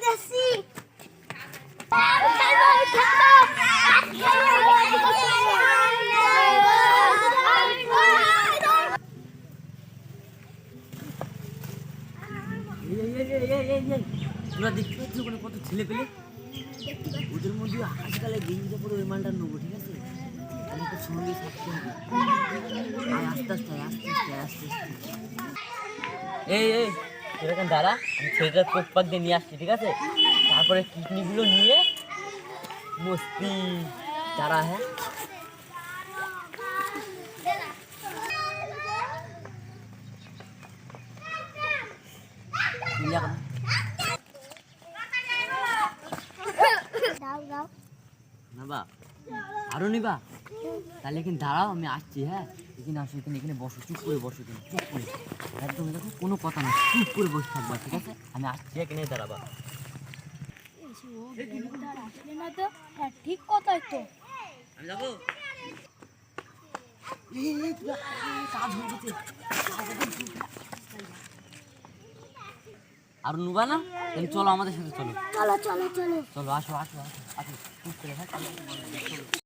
যাচ্ছি। তোরা দেখতে পাচ্ছি ওখানে কত ছেলে পেলে, ওদের মধ্যে আজকালে গেঞ্জিটা পরে ওই মালটা নেবো, ঠিক আছে? আমাকে সঙ্গে থাকতে হবে। আস্তে আস্তে আস্তে আস্তে আস্তে আস্তে এই এরকম দাঁড়া, আমি ছেলেটার কোক পাক দিয়ে নিয়ে আসছি, ঠিক আছে? তারপরে কিডনিগুলো নিয়ে মস্তি দাঁড়া। হ্যাঁ নেবা আরো নিবা? তাহলে এখানে দাঁড়াও, আমি আসছি। হ্যাঁ এখানে আসো, এখানে বসো, চুপ করে বসো, তুমি চুপ করে একদম দেখো, কোনো কথা না, চুপ করে বসে থাকবা, ঠিক আছে? আমি আসছি, এখানে দাঁড়াবা। ঠিক কথাই তো। আমি যাবো। আর নুবা না, তাহলে চলো আমাদের সাথে, চলো চলো চলো চলো। চলো, আসো আসো আসো আসো, চুপ করে। হ্যাঁ